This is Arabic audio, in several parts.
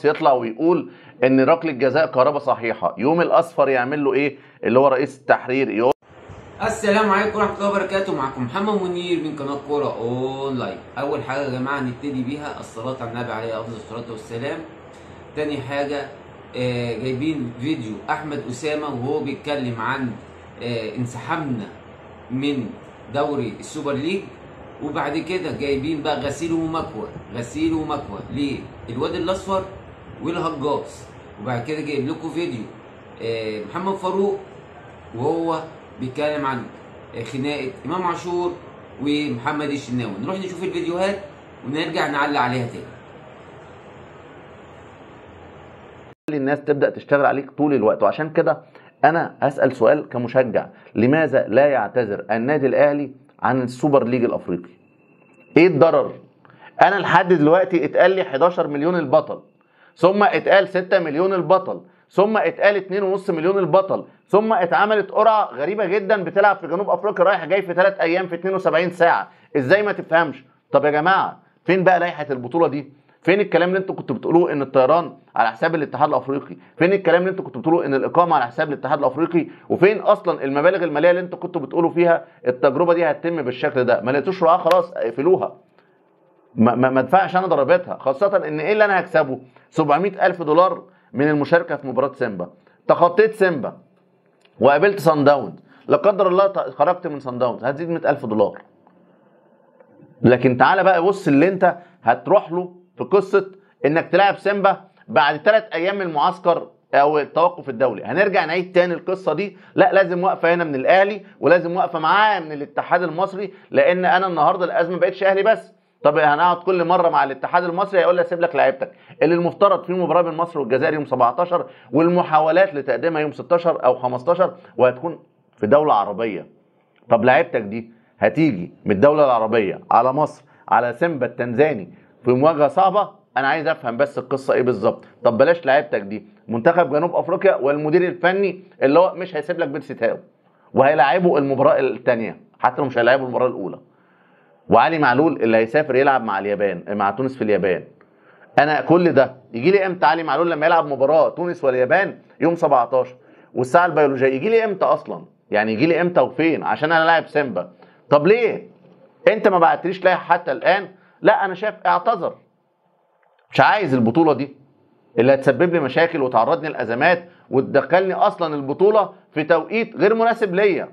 يطلع ويقول ان ركله جزاء كهربا صحيحه، يوم الاصفر يعمل له ايه اللي هو رئيس التحرير؟ يقول السلام عليكم ورحمة الله وبركاته. معكم محمد منير من قناة كورة أونلاين. أول حاجة يا جماعة نبتدي بيها الصلاة على النبي عليه أفضل الصلاة والسلام. تاني حاجة جايبين فيديو أحمد أسامة وهو بيتكلم عن انسحابنا من دوري السوبر ليج، وبعد كده جايبين بقى غسيل ومكوى للواد الأصفر والهجاص، وبعد كده جايب لكم فيديو محمد فاروق وهو بيتكلم عن خناقه امام عاشور ومحمد الشناوي. نروح نشوف الفيديوهات ونرجع نعلق عليها تاني. الناس تبدا تشتغل عليك طول الوقت، وعشان كده انا اسال سؤال كمشجع: لماذا لا يعتذر النادي الاهلي عن السوبر ليج الافريقي؟ ايه الضرر؟ انا لحد دلوقتي اتقال لي 11 مليون البطل، ثم اتقال 6 مليون البطل، ثم اتقال 2.5 مليون البطل، ثم اتعملت قرعه غريبه جدا بتلعب في جنوب افريقيا رايح جاي في 3 ايام في 72 ساعه. ازاي ما تفهمش؟ طب يا جماعه فين بقى لائحه البطوله دي؟ فين الكلام اللي انتوا كنتوا بتقولوه ان الطيران على حساب الاتحاد الافريقي؟ فين الكلام اللي انتوا كنتوا بتقولوه ان الاقامه على حساب الاتحاد الافريقي؟ وفين اصلا المبالغ الماليه اللي انتوا كنتوا بتقولوا فيها التجربه دي هتتم بالشكل ده؟ ما لقيتوش رعاه، خلاص اقفلوها. ما ادفعش انا ضريبتها، خاصه ان ايه اللي انا هكسبه؟ 700 الف دولار من المشاركه في مباراه سيمبا. تخطيت سيمبا وقابلت صن داونز، لا قدر الله خرجت من صن داونز، هتزيد 100 الف دولار. لكن تعالى بقى بص اللي انت هتروح له في قصه انك تلعب سيمبا بعد 3 ايام من المعسكر او التوقف الدولي. هنرجع نعيد تاني القصه دي؟ لا، لازم وقفه هنا من الاهلي، ولازم وقفه معاه من الاتحاد المصري، لان انا النهارده الازمه ما بقتش اهلي بس. طب هنقعد كل مره مع الاتحاد المصري هيقول لي اسيب لك لعيبتك اللي المفترض في مباراه بين مصر والجزائر يوم 17، والمحاولات لتقديمها يوم 16 او 15، وهتكون في دوله عربيه. طب لعيبتك دي هتيجي من الدوله العربيه على مصر على سيمبا التنزاني في مواجهه صعبه؟ انا عايز افهم بس القصه ايه بالظبط. طب بلاش لعيبتك دي، منتخب جنوب افريقيا والمدير الفني اللي هو مش هيسيب لك بيرسي تاو وهيلاعبوا المباراه الثانيه حتى لو مش هيلاعبوا المباراه الاولى، وعلي معلول اللي هيسافر يلعب مع اليابان مع تونس في اليابان. انا كل ده يجي لي امتى؟ علي معلول لما يلعب مباراه تونس واليابان يوم 17 والساعه البيولوجيه يجي لي امتى اصلا؟ يعني يجي لي امتى وفين عشان انا لاعب سيمبا؟ طب ليه انت ما بعتليش لائحه حتى الان؟ لا، انا شايف اعتذر، مش عايز البطوله دي اللي هتسبب لي مشاكل وتعرضني لازمات وتدخلني اصلا البطوله في توقيت غير مناسب ليا،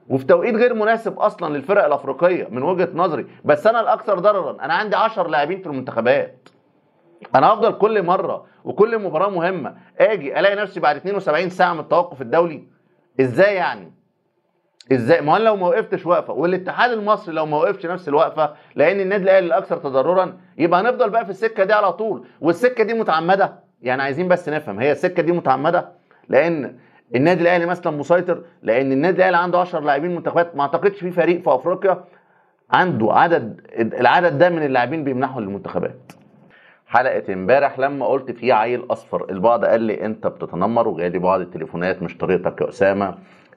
وفي توقيت غير مناسب اصلا للفرق الافريقيه من وجهه نظري. بس انا الاكثر ضررا، انا عندي 10 لاعبين في المنتخبات. انا افضل كل مره وكل مباراه مهمه اجي الاقي نفسي بعد 72 ساعه من التوقف الدولي؟ ازاي يعني؟ ازاي؟ ما انا لو ما وقفتش وقفه والاتحاد المصري لو ما وقفش نفس الوقفه، لان النادي الاهلي الاكثر تضررا، يبقى هنفضل بقى في السكه دي على طول. والسكه دي متعمده، يعني عايزين بس نفهم هي السكه دي متعمده لان النادي الاهلي مثلا مسيطر، لان النادي الاهلي عنده 10 لاعبين منتخبات. ما اعتقدش في فريق في افريقيا عنده العدد ده من اللاعبين بيمنحوا للمنتخبات. حلقه امبارح لما قلت في عيل اصفر، البعض قال لي انت بتتنمر، وجالي بعض التليفونات مش طريقتك يا اسامه،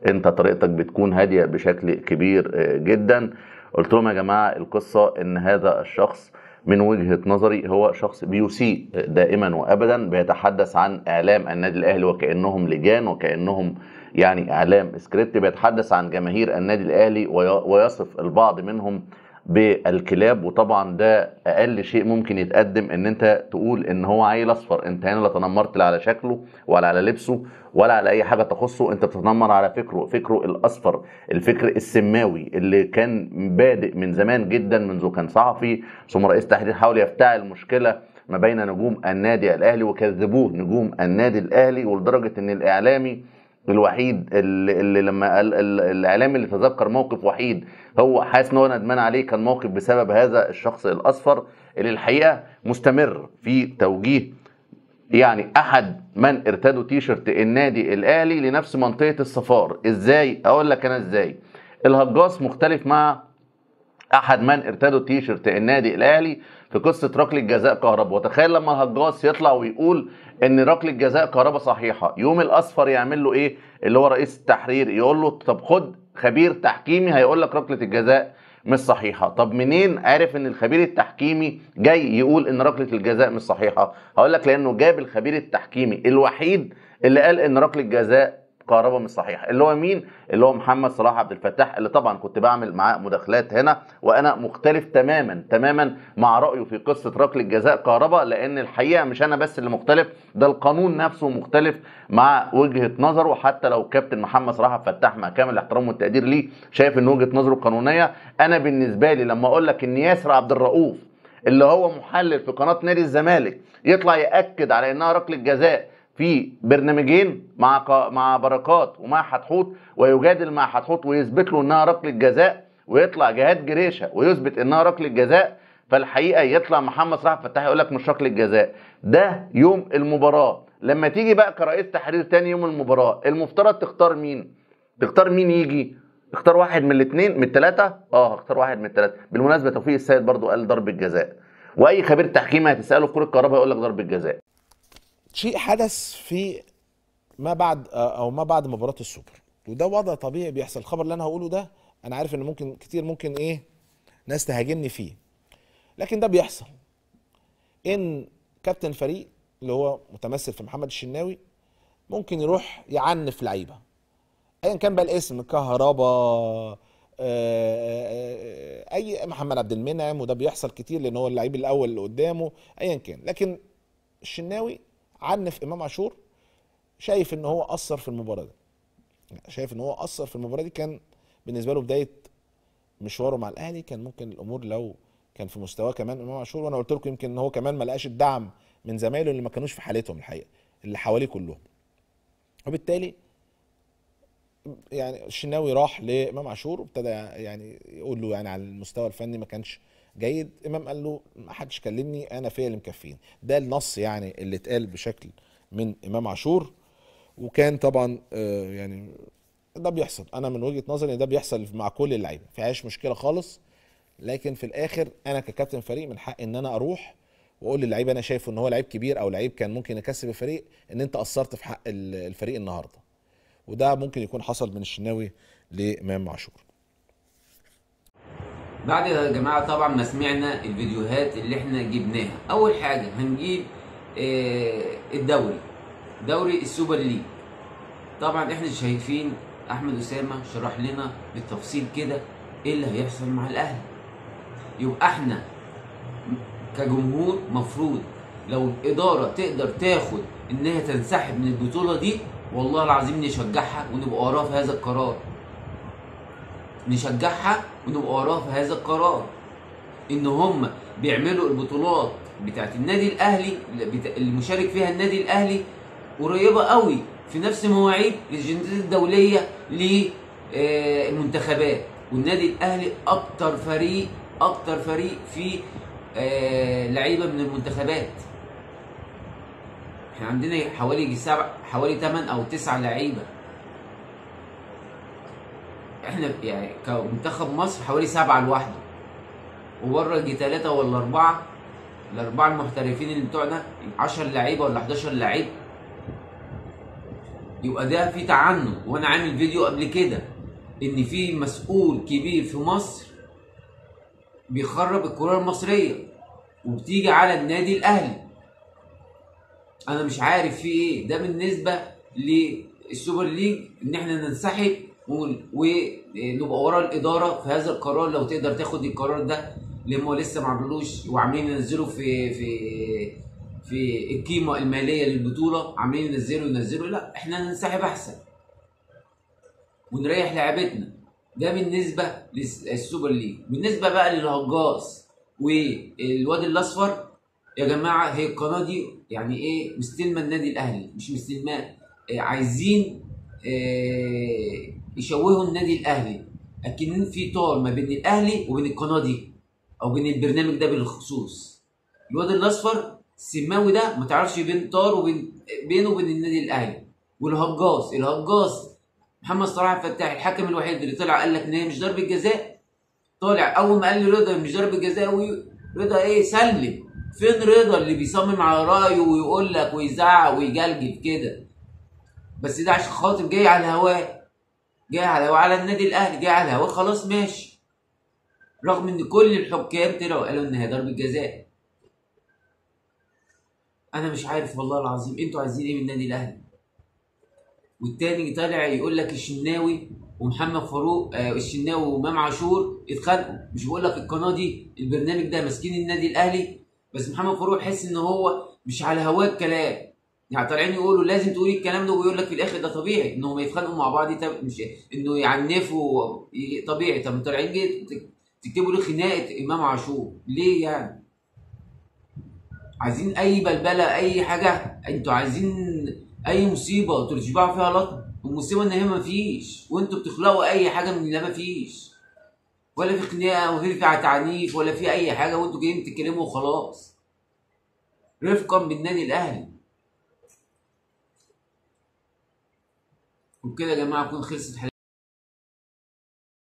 انت طريقتك بتكون هاديه بشكل كبير جدا. قلت لهم يا جماعه القصه ان هذا الشخص من وجهه نظري هو شخص بيسيء دائما وابدا، بيتحدث عن اعلام النادي الاهلي وكانهم لجان وكانهم يعني اعلام سكريبت، بيتحدث عن جماهير النادي الاهلي ويصف البعض منهم بالكلاب. وطبعا ده اقل شيء ممكن يتقدم ان انت تقول ان هو عيل اصفر. انت هنا لا تنمرت لا على شكله ولا على لبسه ولا على اي حاجه تخصه، انت بتتنمر على فكره الاصفر، الفكر السماوي اللي كان بادئ من زمان جدا، منذ كان صحفي ثم رئيس تحرير حاول يفتعل مشكله ما بين نجوم النادي الاهلي وكذبوه نجوم النادي الاهلي، ولدرجه ان الاعلامي الوحيد اللي لما قال الاعلامي اللي تذكر موقف وحيد هو حاسس ان هو ندمان عليه كان موقف بسبب هذا الشخص الاصفر اللي الحقيقه مستمر في توجيه يعني احد من ارتدوا تيشرت النادي الاهلي لنفس منطقه الصفار. ازاي؟ اقول لك انا ازاي. الهجاص مختلف مع احد من ارتدوا تيشرت النادي الاهلي في قصه ركله جزاء كهربا. وتخيل لما الهجاص يطلع ويقول ان ركله جزاء كهربا صحيحه، يوم الاصفر يعمل له ايه اللي هو رئيس التحرير؟ يقول له طب خد خبير تحكيمي هيقول لك ركله الجزاء مش صحيحه. طب منين عارف ان الخبير التحكيمي جاي يقول ان ركله الجزاء مش صحيحه؟ هقول لك لانه جاب الخبير التحكيمي الوحيد اللي قال ان ركله الجزاء كهربا مش صحيحه. اللي هو مين؟ اللي هو محمد صلاح عبد الفتاح، اللي طبعا كنت بعمل معاه مداخلات هنا وانا مختلف تماما مع رايه في قصه ركله جزاء كهربا، لان الحقيقه مش انا بس اللي مختلف، ده القانون نفسه مختلف مع وجهه نظره. حتى لو كابتن محمد صلاح عبد الفتاح مع كامل الاحترام والتقدير ليه شايف ان وجهه نظره قانونيه، انا بالنسبه لي لما اقول لك ان ياسر عبد الرؤوف اللي هو محلل في قناه نادي الزمالك يطلع ياكد على انها ركله جزاء في برنامجين مع بركات ومع حتحوت، ويجادل مع حتحوت ويثبت له انها ركله جزاء، ويطلع جهاد جريشه ويثبت انها ركله جزاء، فالحقيقه يطلع محمد صلاح عبد الفتاح يقول لك مش ركله جزاء. ده يوم المباراه. لما تيجي بقى كرئيس تحرير تاني يوم المباراه، المفترض تختار مين؟ تختار مين يجي؟ اختار واحد من الاثنين من الثلاثه؟ اختار واحد من الثلاثه. بالمناسبه توفيق السيد برضو قال ضربه جزاء، واي خبير تحكيمي هتساله في كره الكهرباء يقول لك ضربه جزاء. شيء حدث في ما بعد مباراة السوبر، وده وضع طبيعي بيحصل. الخبر اللي انا هقوله ده انا عارف ان ممكن كتير ناس تهاجمني فيه، لكن ده بيحصل. ان كابتن فريق اللي هو متمثل في محمد الشناوي ممكن يروح يعنف لعيبه ايا كان بقى الاسم، كهربا، اي محمد عبد المنعم، وده بيحصل كتير لان هو اللعيب الاول اللي قدامه ايا كان. لكن الشناوي عنف امام عاشور، شايف ان هو اثر في المباراه دي، كان بالنسبه له بدايه مشواره مع الاهلي. كان ممكن الامور لو كان في مستواه كمان امام عاشور، وانا قلت لكم يمكن ان هو كمان ما لقاش الدعم من زمايله اللي ما كانوش في حالتهم الحقيقه، اللي حواليه كلهم. وبالتالي يعني الشناوي راح لامام عاشور وابتدى يعني يقول له يعني على المستوى الفني ما كانش جيد. امام قال له ما حدش كلمني، انا فيا اللي مكفيني. ده النص يعني اللي اتقال بشكل من امام عاشور. وكان طبعا يعني ده بيحصل، انا من وجهة نظري ان ده بيحصل مع كل اللعيبه، ما فيهاش مشكله خالص. لكن في الاخر انا ككابتن فريق من حق ان انا اروح واقول للعيب انا شايفه ان هو لعيب كبير او لعيب كان ممكن يكسب الفريق، ان انت قصرت في حق الفريق النهارده. وده ممكن يكون حصل من الشناوي لامام عاشور. بعد يا جماعه طبعا ما سمعنا الفيديوهات اللي احنا جبناها، اول حاجه هنجيب دوري السوبر ليج. طبعا احنا شايفين احمد اسامه شرح لنا بالتفصيل كده ايه اللي هيحصل مع الاهلي. يبقى احنا كجمهور مفروض لو الاداره تقدر تاخد انها تنسحب من البطوله دي، والله العظيم نشجعها ونبقى وراها في هذا القرار. ان هم بيعملوا البطولات بتاعت النادي الاهلي اللي مشارك فيها النادي الاهلي قريبه قوي في نفس مواعيد الاجندات الدوليه للمنتخبات. والنادي الاهلي اكتر فريق فيه لعيبه من المنتخبات. احنا عندنا حوالي 8 أو 9 لعيبه. احنا يعني كمنتخب مصر حوالي 7 لوحده، وبره يجي 3 ولا 4. الاربعه المحترفين اللي بتوعنا 10 لعيبه ولا 11 لعيب. يبقى ده في تعنت. وانا عامل فيديو قبل كده ان في مسؤول كبير في مصر بيخرب الكره المصريه وبتيجي على النادي الاهلي. انا مش عارف في ايه. ده بالنسبه للسوبر ليج ان احنا ننسحب ونبقى ورا الاداره في هذا القرار لو تقدر تاخد القرار ده، لان هو لسه ما عملوش وعاملين ينزلوا في القيمه الماليه للبطوله، عاملين ينزلوا. لا احنا ننسحب احسن ونريح لعبتنا. ده بالنسبه للسوبر ليج. بالنسبه بقى للهجاص والواد الاصفر، يا جماعه هي القناه دي يعني ايه مستلمه النادي الاهلي، مش مستلمه، عايزين يشوهوا النادي الاهلي، اكن في طار ما بين الاهلي وبين القناه دي او بين البرنامج ده بالخصوص. الواد الاصفر السماوي ده ما تعرفش بين طار بينه وبين النادي الاهلي. والهجاص محمد صلاح عبد الفتاح الحكم الوحيد اللي طلع قال لك ان هي مش ضربه جزاء. طالع اول ما قال لي رضا مش ضربه جزاء، رضا ايه سلم. فين رضا اللي بيصمم على رايه ويقول لك ويزعق ويجلجل كده؟ بس ده عشان خاطر جاي على الهواه، على النادي الاهلي، جاي على الهواه، خلاص ماشي. رغم ان كل الحكام طلعوا قالوا ان هي ضربه جزاء. انا مش عارف والله العظيم انتوا عايزين ايه من النادي الاهلي. والتاني طالع يقول لك الشناوي ومحمد فاروق الشناوي وامام عاشور اتخانقوا. مش بقول لك القناه دي البرنامج ده ماسكين النادي الاهلي، بس محمد فاروق حس ان هو مش على هواه الكلام. يعني طالعين يقولوا لازم تقولي الكلام ده، ويقول لك في الاخر ده طبيعي انهم يتخانقوا مع بعض، مش انه يعنفوا طبيعي. طب طالعين تكتبوا لي خناقه امام عاشور ليه يعني؟ عايزين اي بلبله اي حاجه، انتوا عايزين اي مصيبه تشبعوا فيها لطم. المصيبه ان هي مفيش، وانتوا بتخلقوا اي حاجه من اللي مفيش، ولا في خناقه ولا في تعنيف ولا في اي حاجه، وانتوا جايين تتكلموا وخلاص رفقا بالنادي الاهلي. وبكده يا جماعه تكون خلصت حلقه